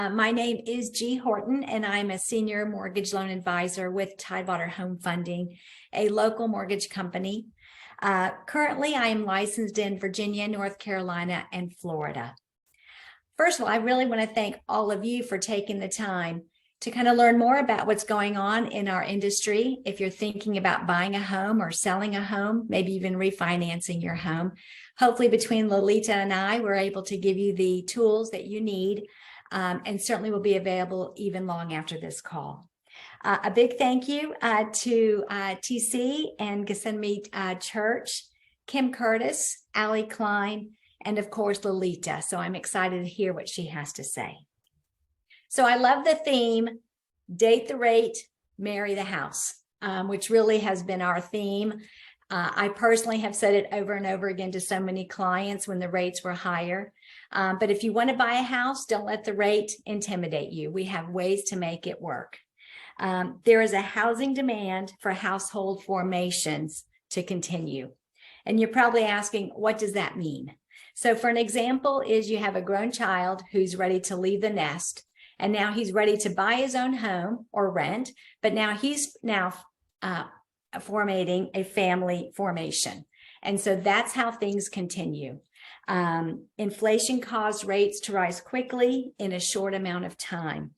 My name is G. Horton, and I'm a senior mortgage loan advisor with Tidewater Home Funding, a local mortgage company. Currently, I am licensed in Virginia, North Carolina, and Florida. First of all, I really want to thank all of you for taking the time to kind of learn more about what's going on in our industry. If you're thinking about buying a home or selling a home, maybe even refinancing your home, hopefully between Lolita and I, we're able to give you the tools that you need, and certainly will be available even long after this call. A big thank you to TC and Gethsemane Church, Kim Curtis, Allie Klein, and of course, Lolita. So I'm excited to hear what she has to say. So I love the theme, date the rate, marry the house, which really has been our theme. I personally have said it over and over again to so many clients when the rates were higher. But if you want to buy a house, don't let the rate intimidate you. We have ways to make it work. There is a housing demand for household formations to continue. And you're probably asking, what does that mean? So for an example is you have a grown child who's ready to leave the nest, and now he's ready to buy his own home or rent, but now he's formating a family formation. And so that's how things continue. Inflation caused rates to rise quickly in a short amount of time.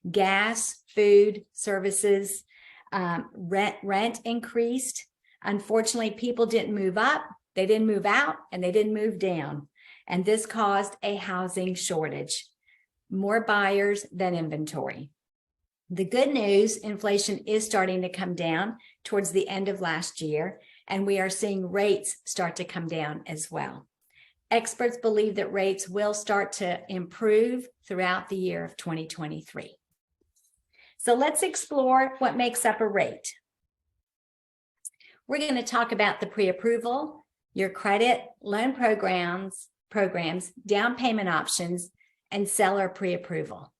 Gas, food, services, rent increased. Unfortunately, people didn't move up, they didn't move out, and they didn't move down. And this caused a housing shortage. More buyers than inventory. The good news, inflation is starting to come down towards the end of last year, and we are seeing rates start to come down as well. Experts believe that rates will start to improve throughout the year of 2023. So let's explore what makes up a rate. We're going to talk about the pre-approval, your credit, loan programs, down payment options, and seller pre-approval.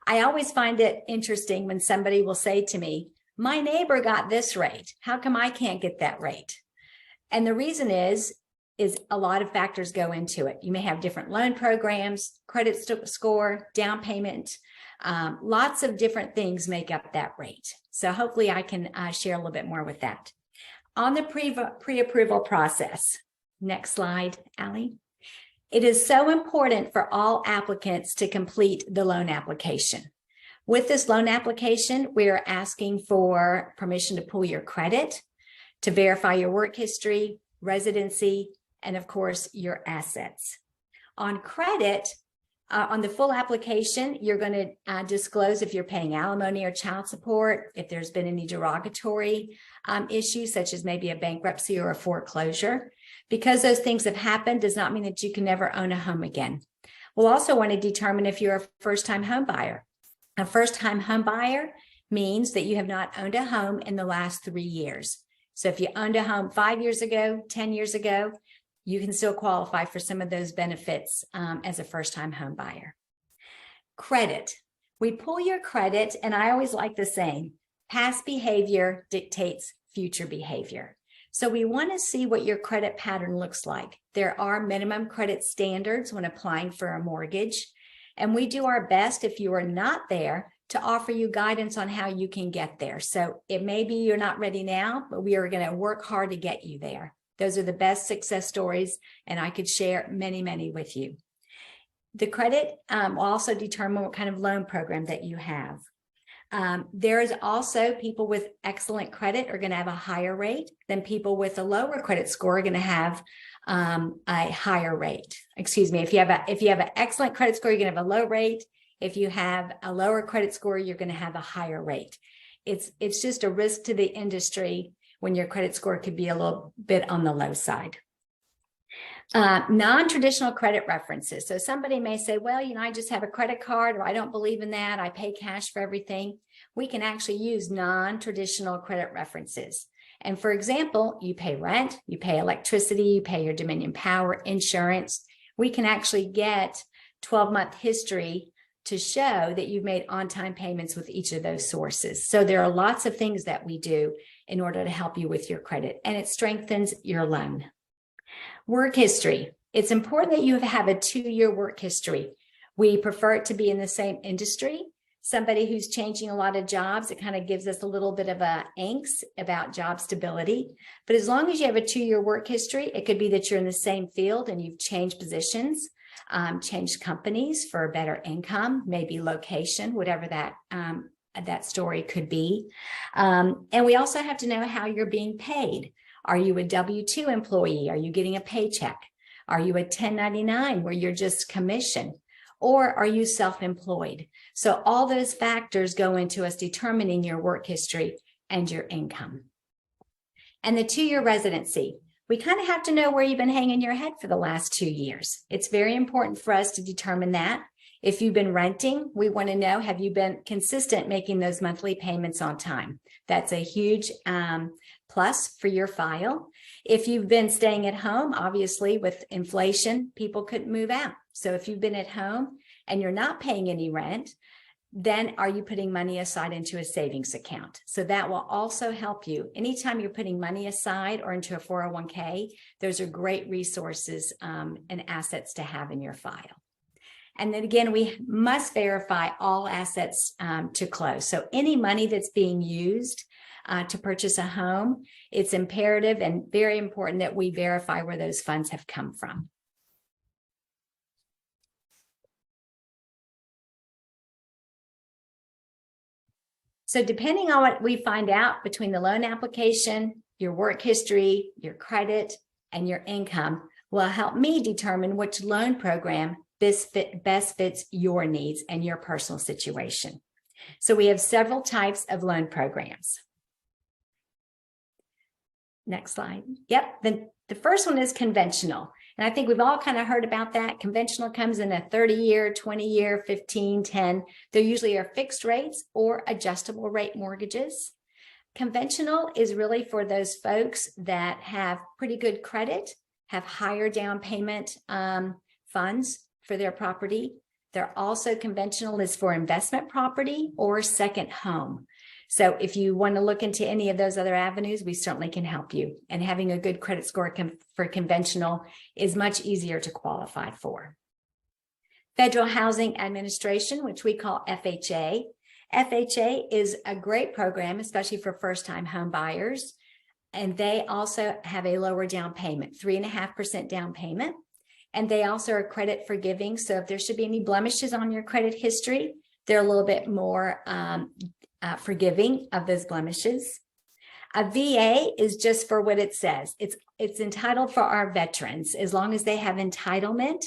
I always find it interesting when somebody will say to me, my neighbor got this rate. How come I can't get that rate? And the reason is a lot of factors go into it. You may have different loan programs, credit score, down payment, lots of different things make up that rate. So hopefully I can share a little bit more with that. On the pre-approval process, next slide, Allie. It is so important for all applicants to complete the loan application. With this loan application, we are asking for permission to pull your credit, to verify your work history, residency, and of course, your assets. On credit, on the full application, you're going to disclose if you're paying alimony or child support, if there's been any derogatory issues, such as maybe a bankruptcy or a foreclosure. Because those things have happened does not mean that you can never own a home again. We'll also want to determine if you're a first-time home buyer. A first-time home buyer means that you have not owned a home in the last 3 years. So if you owned a home 5 years ago, 10 years ago, you can still qualify for some of those benefits as a first-time home buyer. Credit. We pull your credit, and I always like the saying, past behavior dictates future behavior. So we want to see what your credit pattern looks like. There are minimum credit standards when applying for a mortgage, and we do our best, if you are not there, to offer you guidance on how you can get there. So it may be you're not ready now, but we are going to work hard to get you there. Those are the best success stories, and I could share many, many with you. The credit will also determine what kind of loan program that you have. There is also people with excellent credit are going to have a higher rate than people with a lower credit score are going to have a higher rate. Excuse me. If you have an excellent credit score, you're going to have a low rate. If you have a lower credit score, you're going to have a higher rate. It's just a risk to the industry when your credit score could be a little bit on the low side. Non-traditional credit references. So somebody may say, well, I just have a credit card, or I don't believe in that. I pay cash for everything. We can actually use non-traditional credit references. And for example, you pay rent, you pay electricity, you pay your Dominion Power, insurance. We can actually get 12-month history to show that you've made on-time payments with each of those sources. So there are lots of things that we do in order to help you with your credit, and it strengthens your loan. Work history. It's important that you have a 2-year work history. We prefer it to be in the same industry. Somebody who's changing a lot of jobs, it kind of gives us a little bit of a angst about job stability. But as long as you have a 2-year work history, it could be that you're in the same field and you've changed positions, changed companies for a better income, maybe location, whatever that story could be. And we also have to know how you're being paid. Are you a W-2 employee? Are you getting a paycheck? Are you a 1099 where you're just commissioned? Or are you self-employed? So all those factors go into us determining your work history and your income. And the 2-year residency, we kind of have to know where you've been hanging your head for the last 2 years. It's very important for us to determine that. If you've been renting, we want to know, have you been consistent making those monthly payments on time? That's a huge plus for your file. If you've been staying at home, obviously with inflation, people couldn't move out. So if you've been at home and you're not paying any rent, then are you putting money aside into a savings account? So that will also help you. Anytime you're putting money aside or into a 401k, those are great resources and assets to have in your file. And then again, we must verify all assets to close. So any money that's being used to purchase a home, it's imperative and very important that we verify where those funds have come from. So depending on what we find out between the loan application, your work history, your credit, and your income will help me determine which loan program best fits your needs and your personal situation. So we have several types of loan programs. Next slide. Yep, the first one is conventional. And I think we've all kind of heard about that. Conventional comes in a 30-year, 20-year, 15, 10. There usually are fixed rates or adjustable rate mortgages. Conventional is really for those folks that have pretty good credit, have higher down payment funds for their property. They're also conventional is for investment property or second home. So if you want to look into any of those other avenues, we certainly can help you. And having a good credit score for conventional is much easier to qualify for. Federal Housing Administration, which we call FHA. FHA is a great program, especially for first-time home buyers. And they also have a lower down payment, 3.5% down payment. And they also are credit forgiving. So if there should be any blemishes on your credit history, they're a little bit more forgiving of those blemishes. A VA is just for what it says. It's entitled for our veterans. As long as they have entitlement,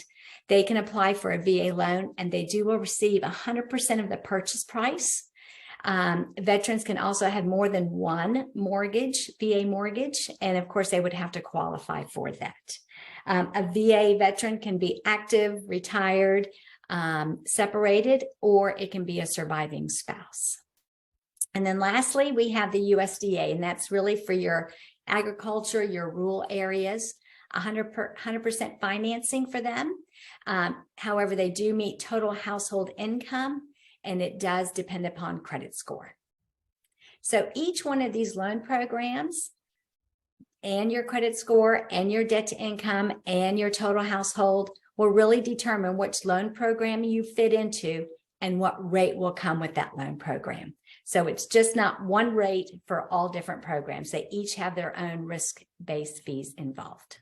they can apply for a VA loan and they will receive 100% of the purchase price. Veterans can also have more than one mortgage, VA mortgage, and of course they would have to qualify for that. A VA veteran can be active, retired, separated, or it can be a surviving spouse. And then lastly, we have the USDA, and that's really for your agriculture, your rural areas, 100% financing for them. However, they do meet total household income, and it does depend upon credit score. So each one of these loan programs and your credit score and your debt to income and your total household will really determine which loan program you fit into and what rate will come with that loan program. So it's just not one rate for all different programs. They each have their own risk-based fees involved.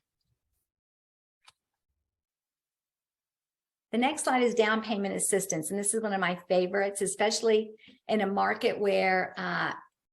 The next slide is down payment assistance. And this is one of my favorites, especially in a market where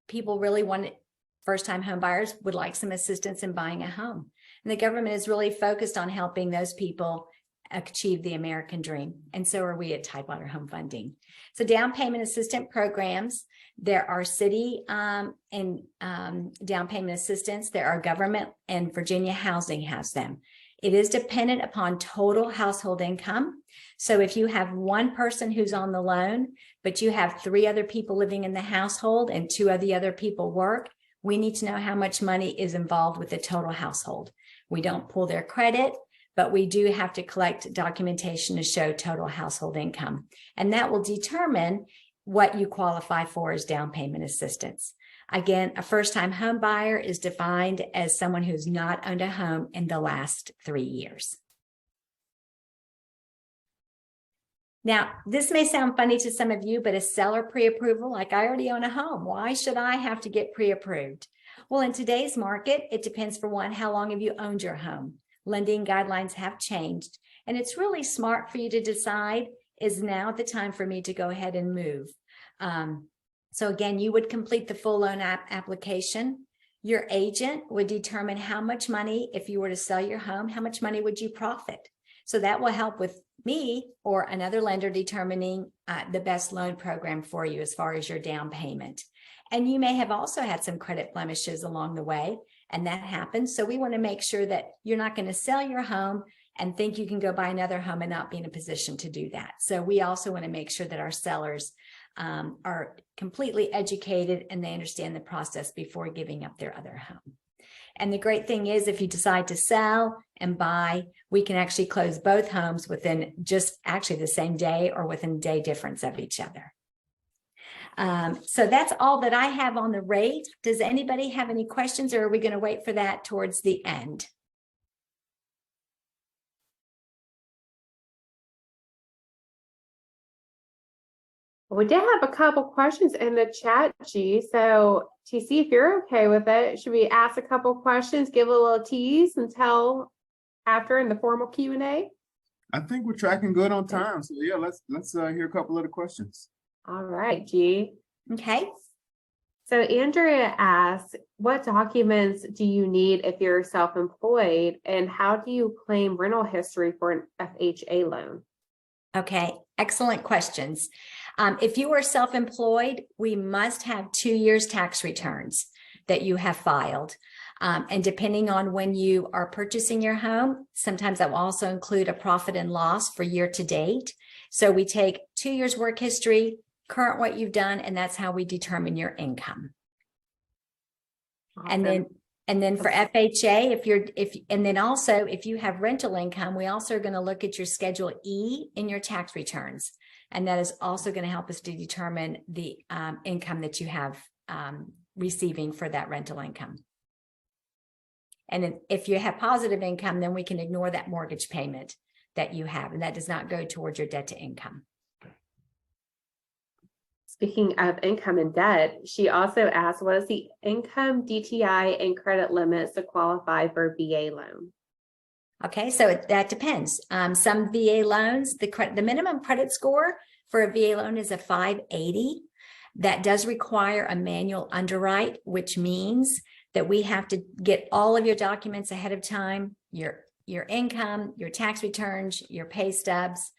people really want it. First-time home buyers would like some assistance in buying a home. And the government is really focused on helping those people achieve the American dream. And so are we at Tidewater Home Funding. So down payment assistance programs, there are city and down payment assistance. There are government, and Virginia Housing has them. It is dependent upon total household income. So if you have one person who's on the loan, but you have 3 other people living in the household and 2 of the other people work, we need to know how much money is involved with the total household. We don't pull their credit, but we do have to collect documentation to show total household income. And that will determine what you qualify for as down payment assistance. Again, a first-time home buyer is defined as someone who's not owned a home in the last 3 years. Now, this may sound funny to some of you, but a seller pre-approval, like I already own a home, why should I have to get pre-approved? Well, in today's market, it depends, for one, how long have you owned your home? Lending guidelines have changed, and it's really smart for you to decide, is now the time for me to go ahead and move? So again, you would complete the full loan application. Your agent would determine how much money, if you were to sell your home, how much money would you profit? So that will help with me or another lender determining the best loan program for you as far as your down payment. And you may have also had some credit blemishes along the way, and that happens. So we want to make sure that you're not going to sell your home and think you can go buy another home and not be in a position to do that. So we also want to make sure that our sellers are completely educated and they understand the process before giving up their other home. And the great thing is, if you decide to sell and buy, we can actually close both homes within just actually the same day or within a day difference of each other. So that's all that I have on the rate. Does anybody have any questions, or are we going to wait for that towards the end? We did have a couple questions in the chat, G. So TC, if you're okay with it, should we ask a couple questions, give a little tease until after in the formal Q&A? I think we're tracking good on time. So yeah, let's hear a couple of the questions. All right, G. Okay. So Andrea asks, what documents do you need if you're self-employed, and how do you claim rental history for an FHA loan? Okay, excellent questions. If you are self-employed, we must have 2 years tax returns that you have filed. And depending on when you are purchasing your home, sometimes that will also include a profit and loss for year to date. So we take 2 years work history, current what you've done, and that's how we determine your income. Awesome. And then for FHA, and then also if you have rental income, we also are going to look at your Schedule E in your tax returns. And that is also going to help us to determine the income that you have receiving for that rental income. And if you have positive income, then we can ignore that mortgage payment that you have, and that does not go towards your debt to income. Speaking of income and debt, she also asked, what is the income, DTI, and credit limits to qualify for a VA loan? Okay, so that depends. Some VA loans, the minimum credit score for a VA loan is a 580. That does require a manual underwrite, which means that we have to get all of your documents ahead of time, your income, your tax returns, your pay stubs,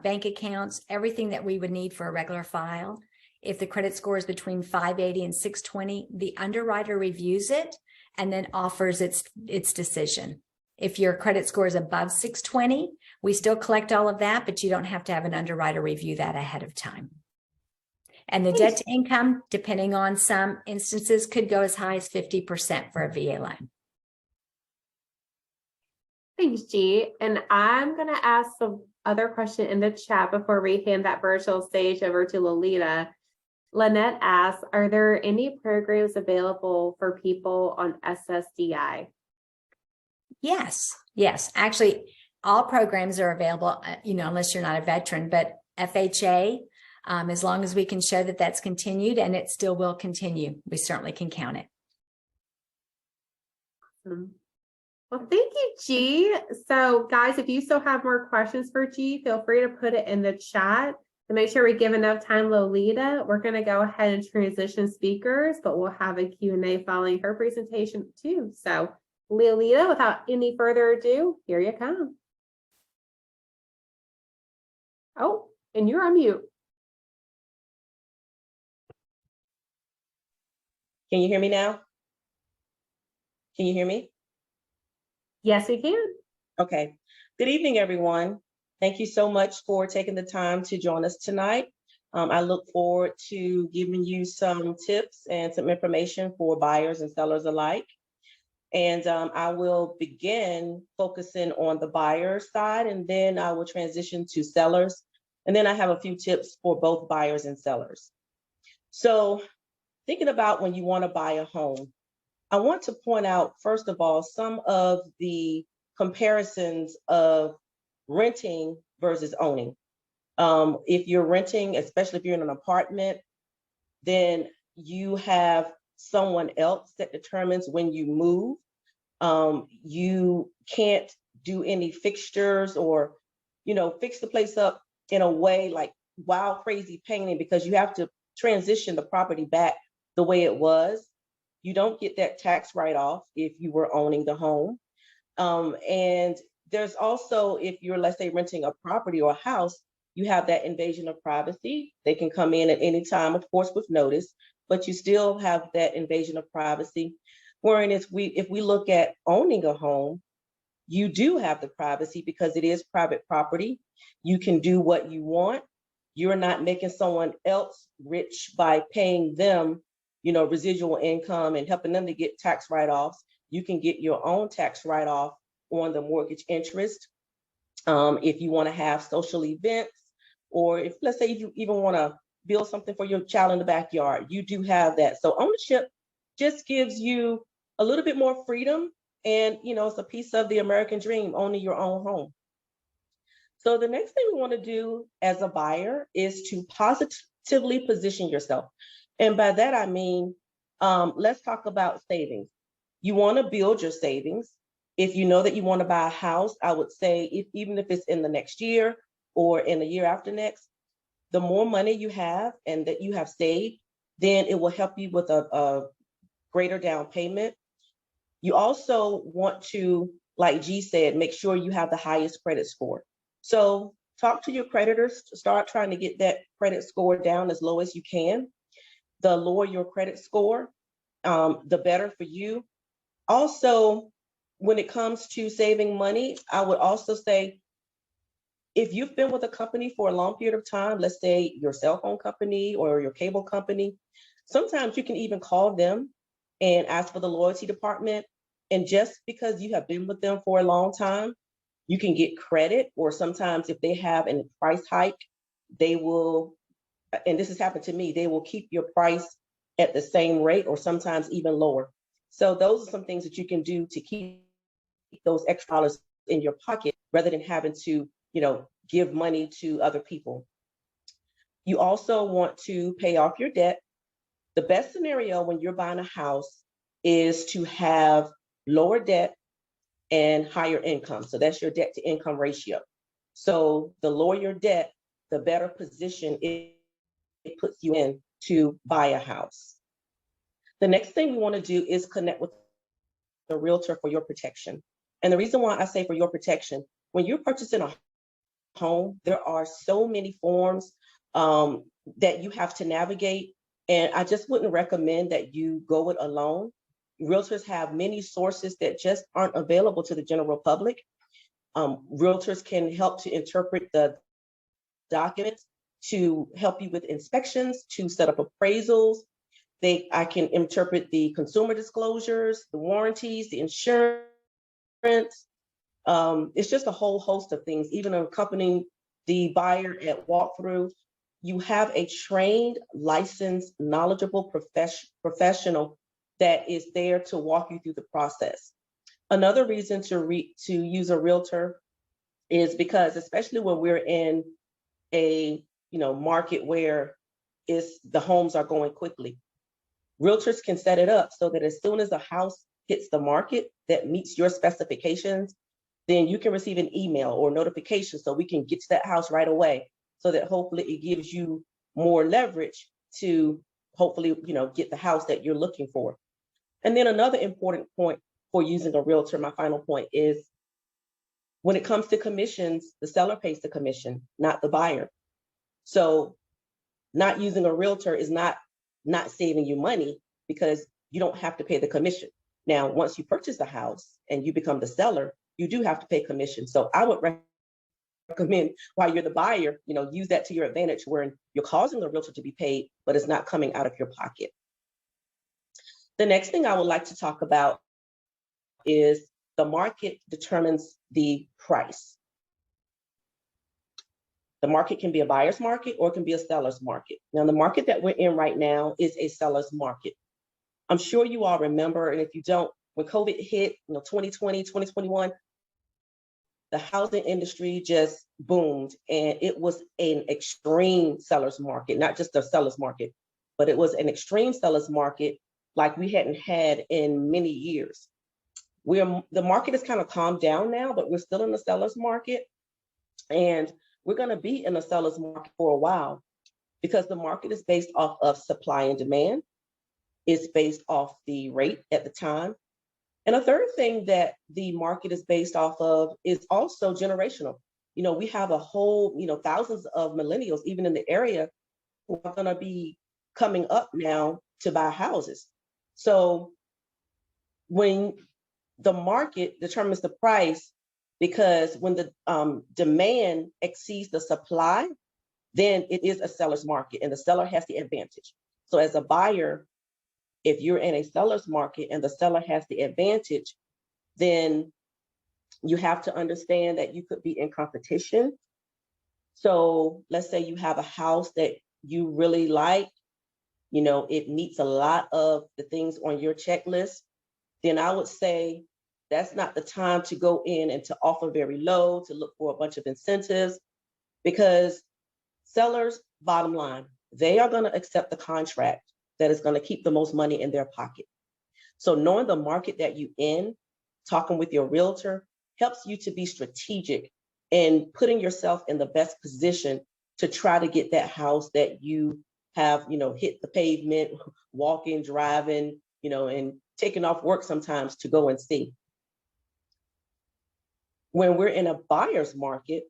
bank accounts, everything that we would need for a regular file. If the credit score is between 580 and 620, the underwriter reviews it and then offers its decision. If your credit score is above 620, we still collect all of that, but you don't have to have an underwriter review that ahead of time. And the debt to income, depending on some instances, could go as high as 50% for a VA loan. Thanks, G. And I'm going to ask the other question in the chat before we hand that virtual stage over to Lolita. Lynette asks, are there any programs available for people on SSDI? Yes. Actually, all programs are available, unless you're not a veteran, but FHA, as long as we can show that that's continued, and it still will continue, we certainly can count it. Awesome. Well, thank you, G. So guys, if you still have more questions for G, feel free to put it in the chat. To make sure we give enough time, Lolita, we're going to go ahead and transition speakers, but we'll have a Q&A following her presentation too. So Lolita, without any further ado, here you come. Oh, and you're on mute. Can you hear me now? Can you hear me? Yes, we can. Okay. Good evening, everyone. Thank you so much for taking the time to join us tonight. I look forward to giving you some tips and some information for buyers and sellers alike. And I will begin focusing on the buyer side, and then I will transition to sellers. And then I have a few tips for both buyers and sellers. So thinking about when you want to buy a home, I want to point out, first of all, some of the comparisons of renting versus owning. If you're renting, especially if you're in an apartment, then you have someone else that determines when you move. You can't do any fixtures or, fix the place up in a way like wild, crazy painting, because you have to transition the property back the way it was. You don't get that tax write-off if you were owning the home. And there's also, if you're, let's say, renting a property or a house, you have that invasion of privacy. They can come in at any time, of course, with notice, but you still have that invasion of privacy. Wherein if we look at owning a home, you do have the privacy because it is private property. You can do what you want. You're not making someone else rich by paying them, residual income and helping them to get tax write-offs. You can get your own tax write-off on the mortgage interest. If you want to have social events, or if, let's say, you even want to build something for your child in the backyard, you do have that. So ownership just gives you a little bit more freedom, and it's a piece of the American dream, owning your own home. So the next thing we want to do as a buyer is to positively position yourself. And by that, I mean, let's talk about savings. You want to build your savings. If you know that you want to buy a house, I would say, even if it's in the next year or in the year after next, the more money you have and that you have saved, then it will help you with a greater down payment. You also want to, like G said, make sure you have the highest credit score. So talk to your creditors, start trying to get that credit score down as low as you can. The lower your credit score, the better for you. Also, when it comes to saving money, I would also say, if you've been with a company for a long period of time, let's say your cell phone company or your cable company, sometimes you can even call them and ask for the loyalty department. And just because you have been with them for a long time, you can get credit, or sometimes if they have a price hike, they will, and this has happened to me, they will keep your price at the same rate or sometimes even lower. So those are some things that you can do to keep those extra dollars in your pocket rather than having to, give money to other people. You also want to pay off your debt. The best scenario when you're buying a house is to have lower debt and higher income. So that's your debt to income ratio. So the lower your debt, the better position it puts you in to buy a house. The next thing we want to do is connect with the realtor for your protection. And the reason why I say for your protection, when you're purchasing a home, there are so many forms that you have to navigate. And I just wouldn't recommend that you go it alone. Realtors have many sources that just aren't available to the general public. Realtors can help to interpret the documents, to help you with inspections, to set up appraisals. I can interpret the consumer disclosures, the warranties, the insurance. It's just a whole host of things, even accompanying the buyer at walkthrough. You have a trained, licensed, knowledgeable professional that is there to walk you through the process. Another reason to use a realtor is because, especially when we're in a market where the homes are going quickly, realtors can set it up so that as soon as a house hits the market that meets your specifications, then you can receive an email or notification so we can get to that house right away, so that hopefully it gives you more leverage to hopefully, get the house that you're looking for. And then another important point for using a realtor, my final point, is when it comes to commissions, the seller pays the commission, not the buyer. So not using a realtor is not saving you money, because you don't have to pay the commission. Now, once you purchase the house and you become the seller, you do have to pay commission. So I would recommend, while you're the buyer, use that to your advantage, where you're causing the realtor to be paid, but it's not coming out of your pocket. The next thing I would like to talk about is the market determines the price. The market can be a buyer's market or it can be a seller's market. Now, the market that we're in right now is a seller's market. I'm sure you all remember, and if you don't, when COVID hit, 2020, 2021, the housing industry just boomed, and it was an extreme seller's market, not just a seller's market, but it was an extreme seller's market like we hadn't had in many years. The market has kind of calmed down now, but we're still in the seller's market, and we're going to be in a seller's market for a while because the market is based off of supply and demand. It's based off the rate at the time. And a third thing that the market is based off of is also generational. You know, we have a whole, thousands of millennials, even in the area, who are going to be coming up now to buy houses. So when the market determines the price, because when the demand exceeds the supply, then it is a seller's market and the seller has the advantage. So as a buyer, if you're in a seller's market and the seller has the advantage, then you have to understand that you could be in competition. So let's say you have a house that you really like, it meets a lot of the things on your checklist, then I would say that's not the time to go in and to offer very low, to look for a bunch of incentives, because sellers, bottom line, they are going to accept the contract that is going to keep the most money in their pocket. So knowing the market that you're in, talking with your realtor, helps you to be strategic and putting yourself in the best position to try to get that house that you have, hit the pavement, walking, driving, and taking off work sometimes to go and see. When we're in a buyer's market,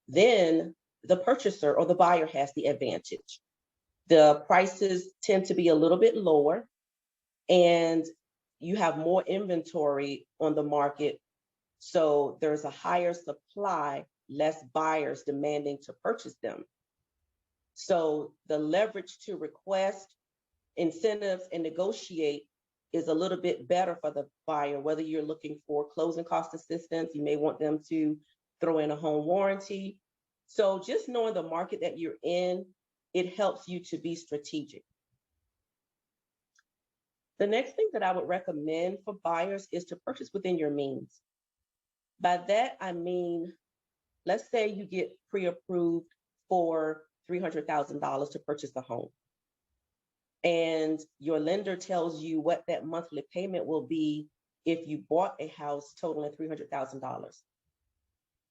then the purchaser or the buyer has the advantage. The prices tend to be a little bit lower and you have more inventory on the market. So there's a higher supply, less buyers demanding to purchase them. So the leverage to request incentives and negotiate is a little bit better for the buyer, whether you're looking for closing cost assistance, you may want them to throw in a home warranty. So just knowing the market that you're in, it helps you to be strategic. The next thing that I would recommend for buyers is to purchase within your means. By that, I mean, let's say you get pre-approved for $300,000 to purchase a home. And your lender tells you what that monthly payment will be if you bought a house totaling $300,000.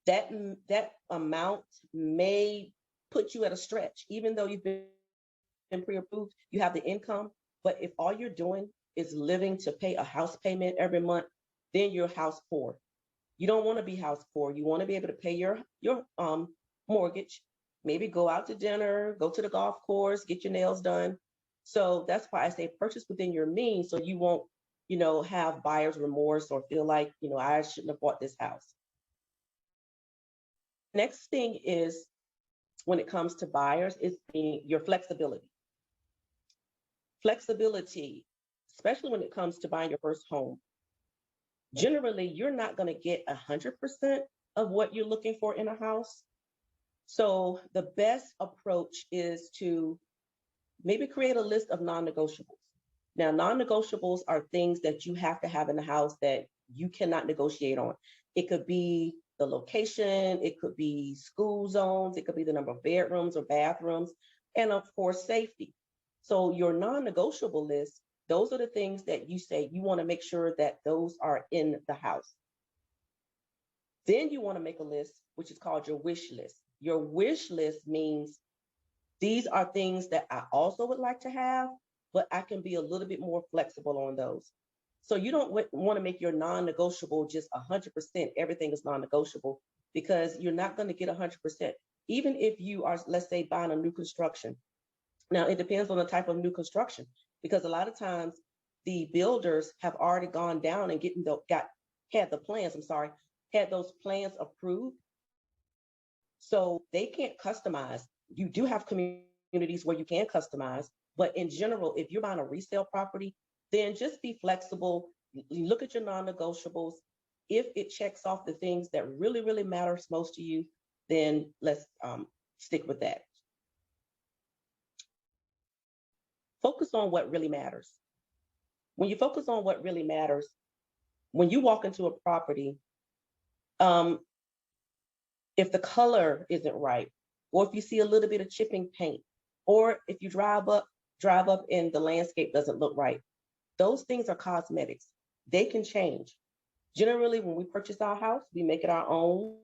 That amount may put you at a stretch, even though you've been pre-approved, you have the income. But if all you're doing is living to pay a house payment every month, then you're house poor. You don't want to be house poor. You want to be able to pay your mortgage, maybe go out to dinner, go to the golf course, get your nails done. So that's why I say purchase within your means, so you won't, have buyer's remorse or feel like, I shouldn't have bought this house. Next thing is, when it comes to buyers, is your flexibility. Flexibility, especially when it comes to buying your first home. Generally, you're not going to get 100% of what you're looking for in a house. So the best approach is to maybe create a list of non-negotiables. Now, non-negotiables are things that you have to have in the house that you cannot negotiate on. It could be the location, it could be school zones, it could be the number of bedrooms or bathrooms, and of course, safety. So your non-negotiable list, those are the things that you say you want to make sure that those are in the house. Then you want to make a list, which is called your wish list. Your wish list means these are things that I also would like to have, but I can be a little bit more flexible on those. So you don't want to make your non-negotiable just 100%. Everything is non-negotiable, because you're not going to get 100%. Even if you are, let's say, buying a new construction. Now, it depends on the type of new construction, because a lot of times the builders have already gone down and had those plans approved. So they can't customize. You do have communities where you can customize, but in general, if you're buying a resale property, then just be flexible. Look at your non-negotiables. If it checks off the things that really, really matters most to you, then let's stick with that. Focus on what really matters. When you focus on what really matters, when you walk into a property, If the color isn't right, or if you see a little bit of chipping paint, or if you drive up and the landscape doesn't look right, those things are cosmetics. They can change. Generally, when we purchase our house, we make it our own.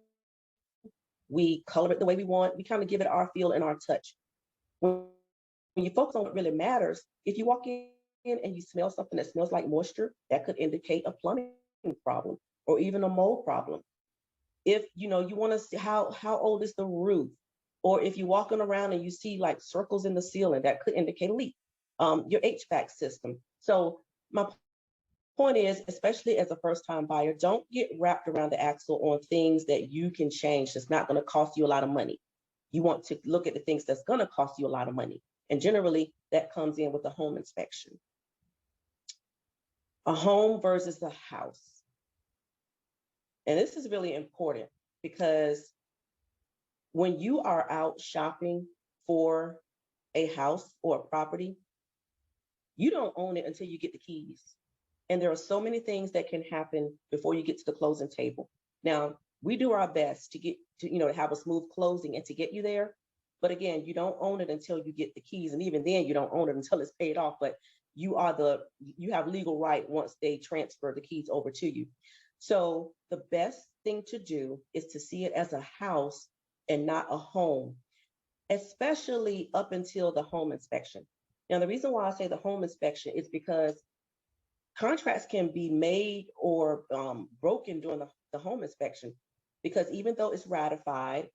We color it the way we want. We kind of give it our feel and our touch. When you focus on what really matters, if you walk in and you smell something that smells like moisture, that could indicate a plumbing problem or even a mold problem. If you want to see how old is the roof, or if you're walking around and you see like circles in the ceiling, that could indicate a leak. Your HVAC system. So my point is, especially as a first-time buyer, don't get wrapped around the axle on things that you can change. That's not going to cost you a lot of money. You want to look at the things that's going to cost you a lot of money. And generally, that comes in with a home inspection. A home versus a house. And this is really important because when you are out shopping for a house or a property, you don't own it until you get the keys. And there are so many things that can happen before you get to the closing table. Now, we do our best to get to have a smooth closing and to get you there. But again, you don't own it until you get the keys. And even then, you don't own it until it's paid off. But you have legal right once they transfer the keys over to you. So the best thing to do is to see it as a house and not a home, especially up until the home inspection. Now, the reason why I say the home inspection is because contracts can be made or broken during the home inspection, because even though it's ratified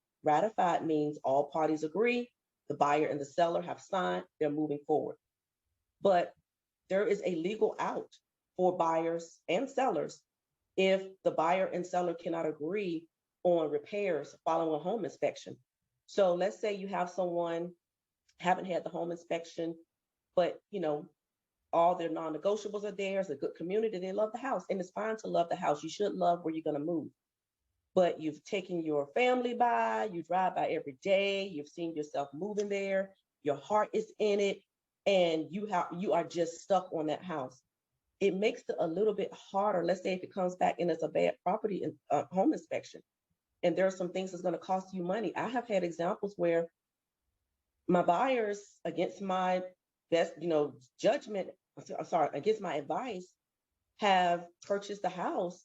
means all parties agree, the buyer and the seller have signed, they're moving forward. But there is a legal out for buyers and sellers if the buyer and seller cannot agree on repairs following a home inspection. So let's say you have someone haven't had the home inspection, but all their non-negotiables are there. It's a good community. They love the house, and it's fine to love the house. You should love where you're going to move. But you've taken your family by, you drive by every day, you've seen yourself moving there, your heart is in it, and you are just stuck on that house. It makes it a little bit harder. Let's say if it comes back and it's a bad property home inspection, and there are some things that's going to cost you money. I have had examples where my buyers, against my best, judgment, against my advice, have purchased the house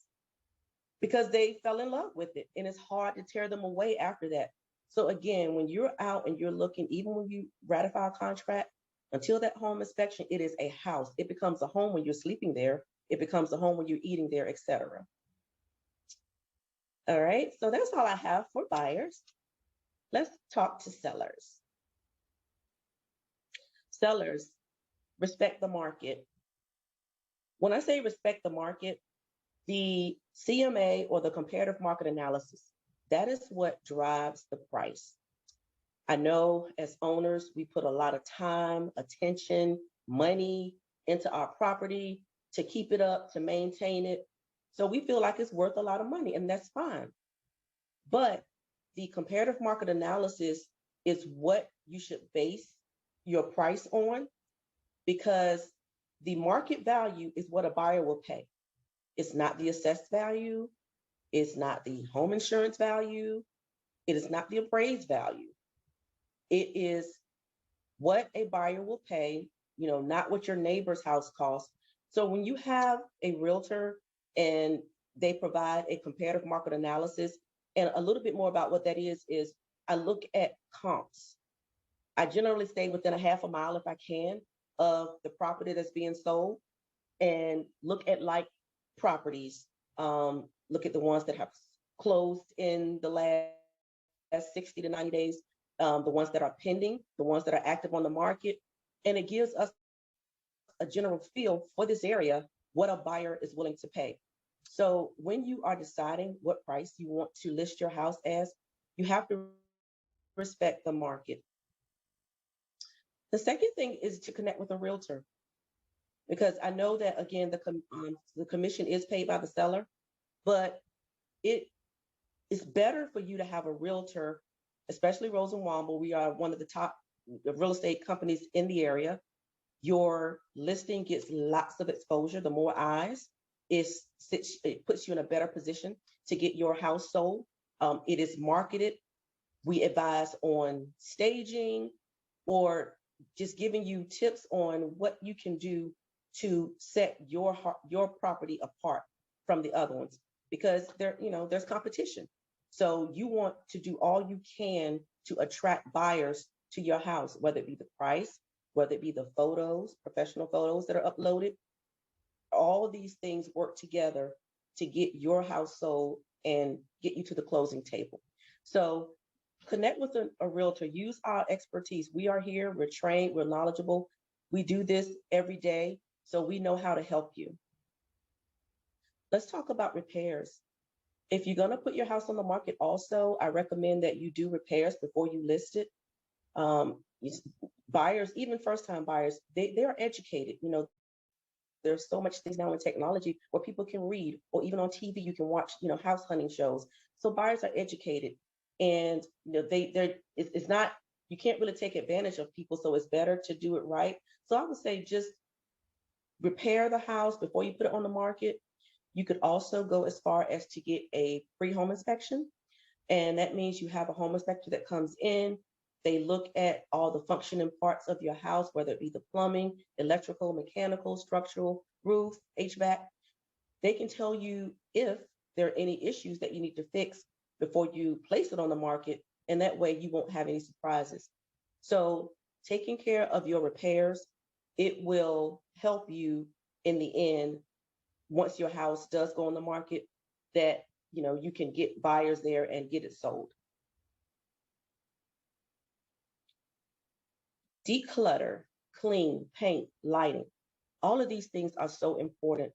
because they fell in love with it. And it's hard to tear them away after that. So again, when you're out and you're looking, even when you ratify a contract, until that home inspection, it is a house. It becomes a home when you're sleeping there. It becomes a home when you're eating there, etc. All right, so that's all I have for buyers. Let's talk to sellers. Sellers, respect the market. When I say respect the market, the CMA, or the comparative market analysis, that is what drives the price. I know as owners, we put a lot of time, attention, money into our property to keep it up, to maintain it. So we feel like it's worth a lot of money, and that's fine. But the comparative market analysis is what you should base your price on, because the market value is what a buyer will pay. It's not the assessed value. It's not the home insurance value. It is not the appraised value. It is what a buyer will pay, not what your neighbor's house costs. So when you have a realtor and they provide a comparative market analysis, and a little bit more about what that is I look at comps. I generally stay within a half a mile, if I can, of the property that's being sold, and look at like properties. Look at the ones that have closed in the last 60 to 90 days, the ones that are pending, the ones that are active on the market. And it gives us a general feel for this area, what a buyer is willing to pay. So when you are deciding what price you want to list your house as, you have to respect the market. The second thing is to connect with a realtor, because I know that, again, the commission is paid by the seller, but it is better for you to have a realtor, especially Rose & Wamble. We are one of the top real estate companies in the area. Your listing gets lots of exposure. The more eyes, it puts you in a better position to get your house sold. it is marketed. We advise on staging or just giving you tips on what you can do to set your property apart from the other ones, because there's competition. So you want to do all you can to attract buyers to your house, whether it be the price, whether it be the photos, professional photos that are uploaded. All of these things work together to get your house sold and get you to the closing table. So connect with a realtor, use our expertise. We are here, we're trained, we're knowledgeable. We do this every day, so we know how to help you. Let's talk about repairs. If you're going to put your house on the market also, I recommend that you do repairs before you list it. Buyers, even first-time buyers, they are educated. There's so much things now in technology where people can read, or even on TV, you can watch, house hunting shows. So buyers are educated, and it's not, you can't really take advantage of people. So it's better to do it right. So I would say just repair the house before you put it on the market. You could also go as far as to get a free home inspection. And that means you have a home inspector that comes in. They look at all the functioning parts of your house, whether it be the plumbing, electrical, mechanical, structural, roof, HVAC. They can tell you if there are any issues that you need to fix before you place it on the market. And that way you won't have any surprises. So taking care of your repairs, it will help you in the end, once your house does go on the market, that you can get buyers there and get it sold. Declutter, clean, paint, lighting. All of these things are so important.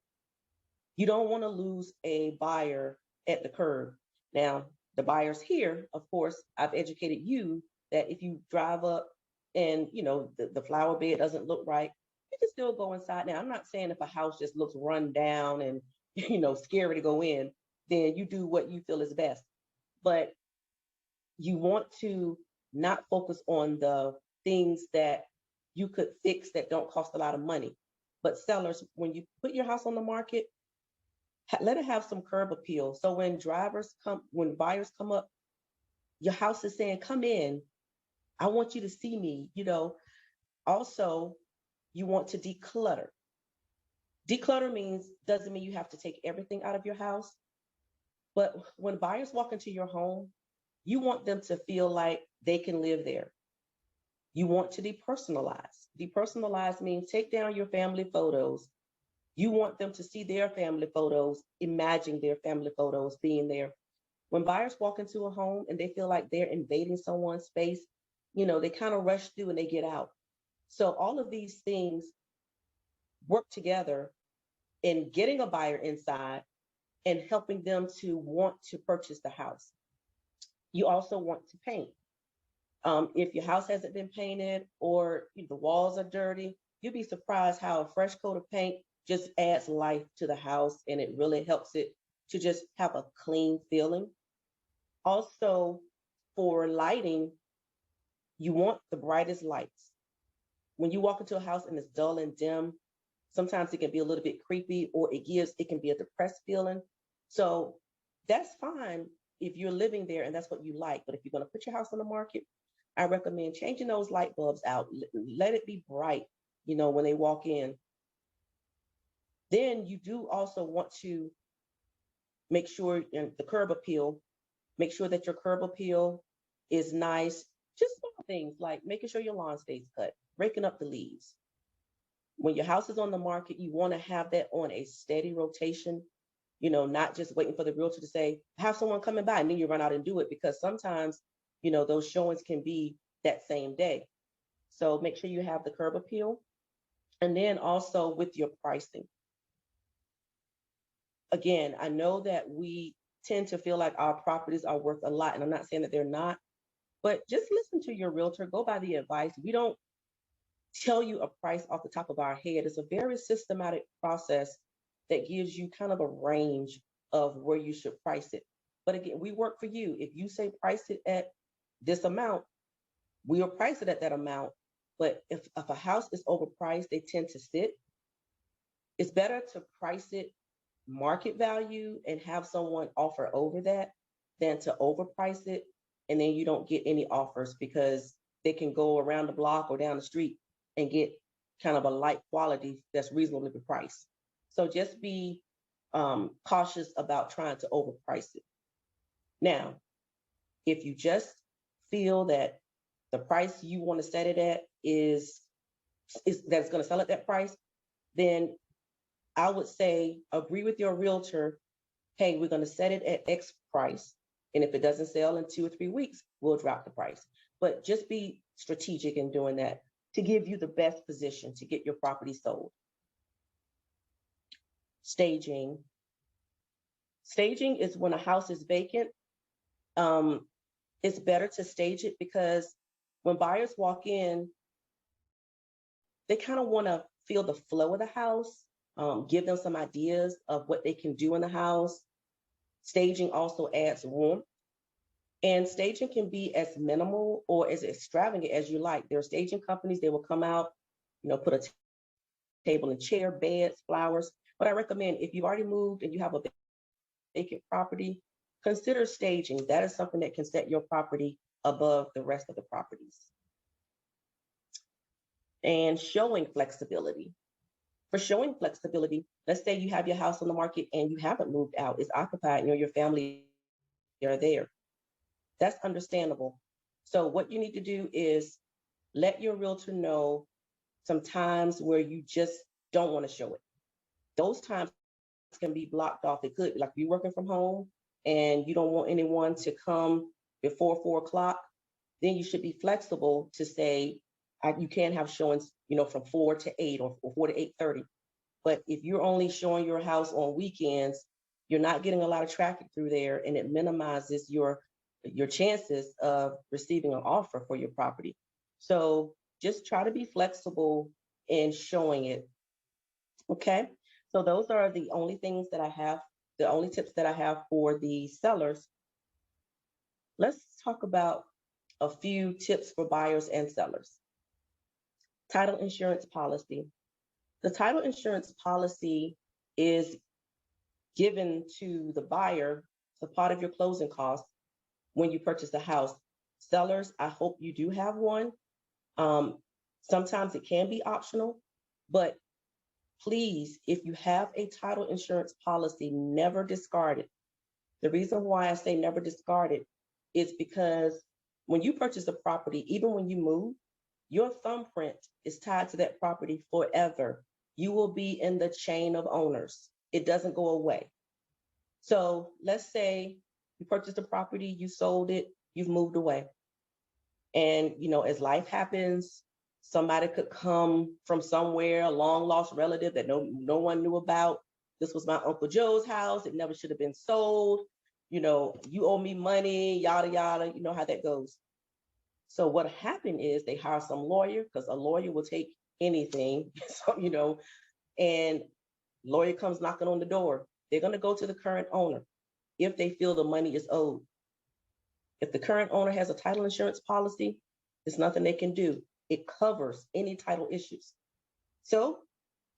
You don't want to lose a buyer at the curb. Now, the buyers here, of course, I've educated you that if you drive up and the flower bed doesn't look right, you can still go inside. Now, I'm not saying if a house just looks run down and scary to go in, then you do what you feel is best. But you want to not focus on the things that you could fix that don't cost a lot of money. But sellers, when you put your house on the market, let it have some curb appeal. So when buyers come up, your house is saying, come in, I want you to see me. Also, you want to declutter. Declutter doesn't mean you have to take everything out of your house. But when buyers walk into your home, you want them to feel like they can live there. You want to depersonalize. Depersonalize means take down your family photos. You want them to see their family photos, imagine their family photos being there. When buyers walk into a home and they feel like they're invading someone's space, they kind of rush through and they get out. So all of these things work together in getting a buyer inside and helping them to want to purchase the house. You also want to paint. If your house hasn't been painted or the walls are dirty, you'll be surprised how a fresh coat of paint just adds life to the house, and it really helps it to just have a clean feeling. Also, for lighting, you want the brightest lights. When you walk into a house and it's dull and dim, sometimes it can be a little bit creepy, or it can be a depressed feeling. So that's fine if you're living there and that's what you like. But if you're going to put your house on the market, I recommend changing those light bulbs out. Let it be bright, when they walk in. Then you do also want to make sure the curb appeal, make sure that your curb appeal is nice. Just small things like making sure your lawn stays cut, breaking up the leaves. When your house is on the market, you want to have that on a steady rotation, not just waiting for the realtor to say, have someone coming by, and then you run out and do it, because sometimes, those showings can be that same day. So make sure you have the curb appeal. And then also with your pricing. Again, I know that we tend to feel like our properties are worth a lot, and I'm not saying that they're not, but just listen to your realtor, go by the advice. We don't tell you a price off the top of our head. It's a very systematic process that gives you kind of a range of where you should price it. But again, we work for you. If you say price it at this amount, we'll price it at that amount. But if a house is overpriced, they tend to sit. It's better to price it market value and have someone offer over that than to overprice it, and then you don't get any offers because they can go around the block or down the street and get kind of a light quality that's reasonably priced. So just be cautious about trying to overprice it. Now, if you just feel that the price you want to set it at is that's going to sell at that price, then I would say agree with your realtor. Hey, we're going to set it at X price. And if it doesn't sell in 2 or 3 weeks, we'll drop the price. But just be strategic in doing that to give you the best position to get your property sold. Staging. Staging is when a house is vacant. It's better to stage it because when buyers walk in, they kind of want to feel the flow of the house, give them some ideas of what they can do in the house. Staging also adds warmth. And staging can be as minimal or as extravagant as you like. There are staging companies, they will come out, put a table and chair, beds, flowers. But I recommend if you've already moved and you have a vacant property, consider staging. That is something that can set your property above the rest of the properties. And showing flexibility. For showing flexibility, let's say you have your house on the market and you haven't moved out, it's occupied, your family are there. That's understandable. So what you need to do is let your realtor know some times where you just don't want to show it. Those times can be blocked off. It could, like if you're working from home and you don't want anyone to come before 4 o'clock, then you should be flexible to say, you can have showings, from 4 to 8 or 4 to 8:30. But if you're only showing your house on weekends, you're not getting a lot of traffic through there, and it minimizes your chances of receiving an offer for your property. So just try to be flexible in showing it. Okay, so those are the only things that I have, the only tips that I have for the sellers. Let's talk about a few tips for buyers and sellers. Title insurance policy. The title insurance policy is given to the buyer as a part of your closing costs when you purchase the house. Sellers, I hope you do have one. Sometimes it can be optional, but please, if you have a title insurance policy, never discard it. The reason why I say never discard it is because when you purchase a property, even when you move, your thumbprint is tied to that property forever. You will be in the chain of owners. It doesn't go away. So let's say you purchased a property, you sold it, you've moved away. And, as life happens, somebody could come from somewhere, a long lost relative that no one knew about. This was my Uncle Joe's house. It never should have been sold. You owe me money, yada, yada. You know how that goes. So what happened is they hire some lawyer, because a lawyer will take anything, and lawyer comes knocking on the door. They're going to go to the current owner if they feel the money is owed. If the current owner has a title insurance policy, there's nothing they can do. It covers any title issues. So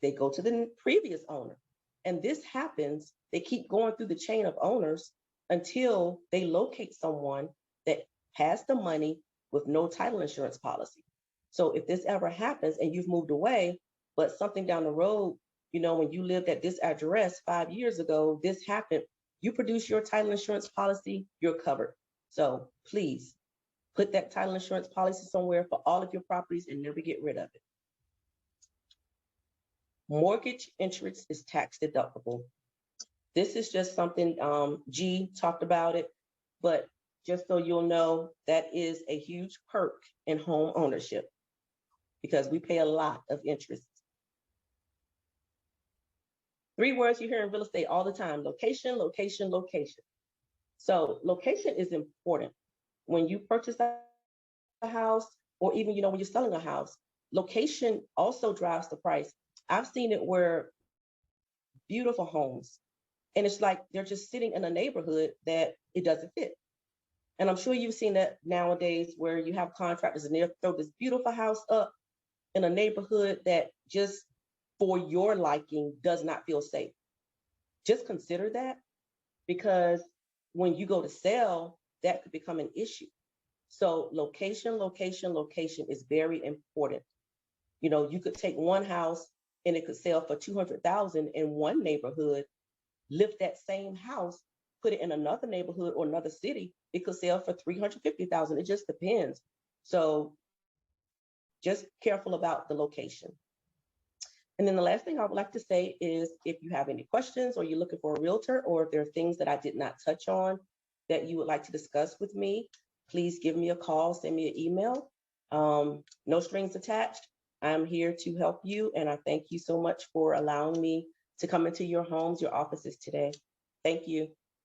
they go to the previous owner. And this happens, they keep going through the chain of owners until they locate someone that has the money with no title insurance policy. So if this ever happens and you've moved away, but something down the road, when you lived at this address 5 years ago, this happened, you produce your title insurance policy, you're covered. So please put that title insurance policy somewhere for all of your properties and never get rid of it. Mortgage interest is tax deductible. This is just something, G talked about it, but just so you'll know, that is a huge perk in home ownership because we pay a lot of interest. 3 words you hear in real estate all the time: location, location, location. So location is important. When you purchase a house, or even, when you're selling a house, location also drives the price. I've seen it where beautiful homes, and it's like they're just sitting in a neighborhood that it doesn't fit. And I'm sure you've seen that nowadays where you have contractors and they'll throw this beautiful house up in a neighborhood that just for your liking does not feel safe. Just consider that, because when you go to sell, that could become an issue. So location, location, location is very important. You know, you could take one house and it could sell for 200,000 in one neighborhood, lift that same house, put it in another neighborhood or another city, it could sell for 350,000. It just depends. So just careful about the location. And then the last thing I would like to say is if you have any questions or you're looking for a realtor, or if there are things that I did not touch on that you would like to discuss with me, please give me a call, send me an email. No strings attached. I'm here to help you. And I thank you so much for allowing me to come into your homes, your offices today. Thank you.